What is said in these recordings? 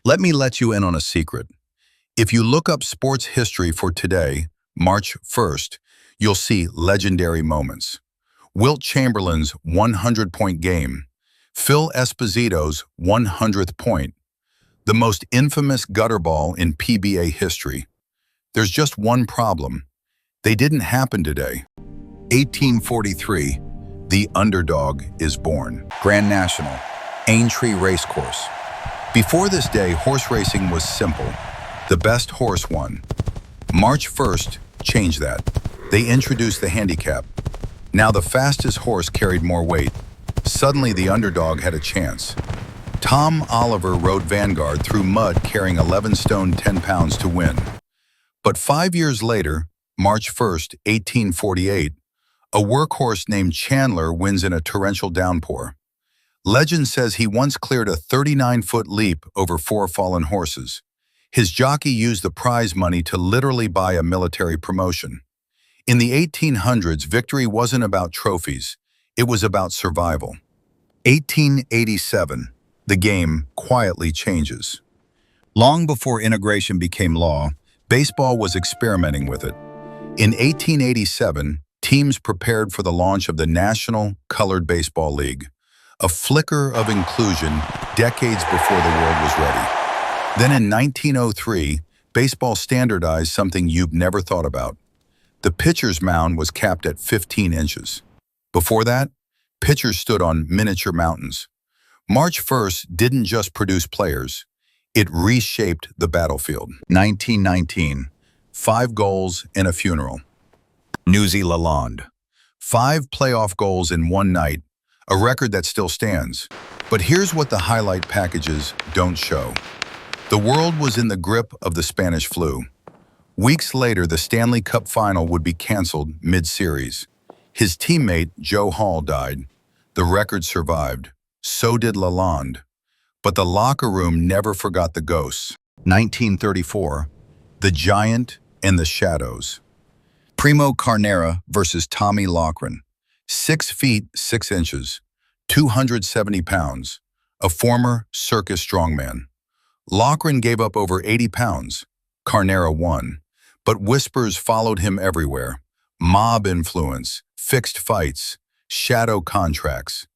Let me let you in on a secret. If you look up sports history for today, March 1st, you'll see legendary moments. Wilt Chamberlain's 100-point game, Phil Esposito's 100th point, the most infamous gutter ball in PBA history. There's just one problem. They didn't happen today. 1843, the underdog is born. Grand National, Aintree Racecourse. Before this day, horse racing was simple. The best horse won. March 1st changed that. They introduced the handicap. Now the fastest horse carried more weight. Suddenly the underdog had a chance. Tom Oliver rode Vanguard through mud carrying 11 stone 10 pounds to win. But 5 years later, March 1st, 1848, a workhorse named Chandler wins in a torrential downpour. Legend says he once cleared a 39-foot leap over 4 fallen horses. His jockey used the prize money to literally buy a military promotion. In the 1800s, victory wasn't about trophies. It was about survival. 1887, the game quietly changes. Long before integration became law, baseball was experimenting with it. In 1887, teams prepared for the launch of the National Colored Baseball League, a flicker of inclusion decades before the world was ready. Then in 1903, baseball standardized something you've never thought about. The pitcher's mound was capped at 15 inches. Before that, pitchers stood on miniature mountains. March 1st didn't just produce players. It reshaped the battlefield. 1919, 5 goals and a funeral. Newsy Lalonde. 5 playoff goals in one night, a record that still stands. But here's what the highlight packages don't show. The world was in the grip of the Spanish flu. Weeks later, the Stanley Cup final would be canceled mid-series. His teammate, Joe Hall, died. The record survived. So did Lalonde. But the locker room never forgot the ghosts. 1934, the Giant and the Shadows. Primo Carnera versus Tommy Loughran. 6 feet 6 inches, 270 pounds, a former circus strongman. Loughran gave up over 80 pounds. Carnera won. But whispers followed him everywhere. Mob influence, fixed fights, shadow contracts.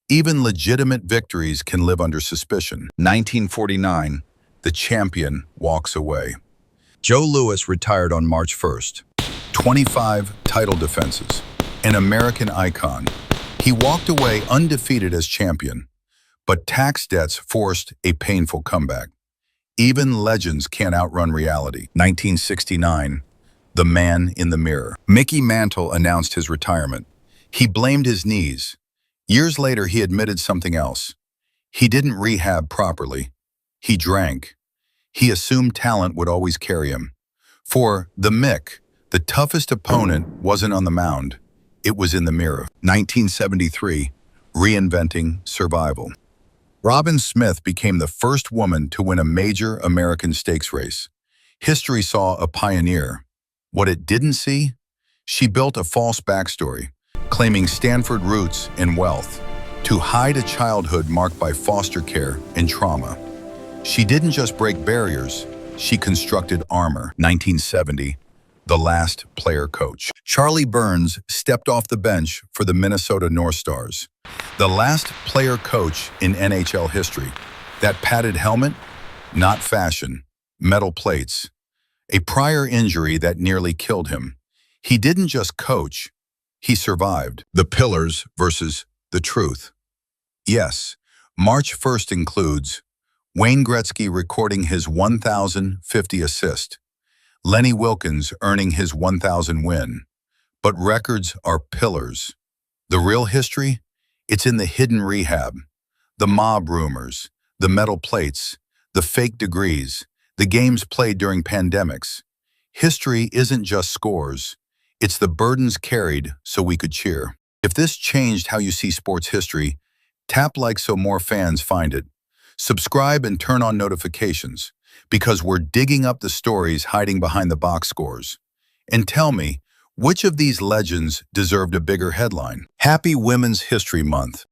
Even legitimate victories can live under suspicion. 1949, the champion walks away. Joe Louis retired on March 1st. 25 title defenses. An American icon. He walked away undefeated as champion. But tax debts forced a painful comeback. Even legends can't outrun reality. 1969, the man in the mirror. Mickey Mantle announced his retirement. He blamed his knees. Years later, he admitted something else. He didn't rehab properly. He drank. He assumed talent would always carry him. For the Mick, the toughest opponent wasn't on the mound. It was in the mirror. 1973, reinventing survival. Robin Smith became the first woman to win a major American stakes race. History saw a pioneer. What it didn't see? She built a false backstory, claiming Stanford roots and wealth, to hide a childhood marked by foster care and trauma. She didn't just break barriers, she constructed armor. 1970, the last player coach. Charlie Burns stepped off the bench for the Minnesota North Stars. The last player coach in NHL history. That padded helmet? Not fashion. Metal plates. A prior injury that nearly killed him. He didn't just coach, he survived. The pillars versus the truth. Yes, March 1st includes Wayne Gretzky recording his 1,050 assist. Lenny Wilkens earning his 1,000 win. But records are pillars. The real history? It's in the hidden rehab, the mob rumors, the metal plates, the fake degrees, the games played during pandemics. History isn't just scores. It's the burdens carried so we could cheer. If this changed how you see sports history, tap like so more fans find it. Subscribe and turn on notifications, because we're digging up the stories hiding behind the box scores. And tell me, which of these legends deserved a bigger headline? Happy Women's History Month.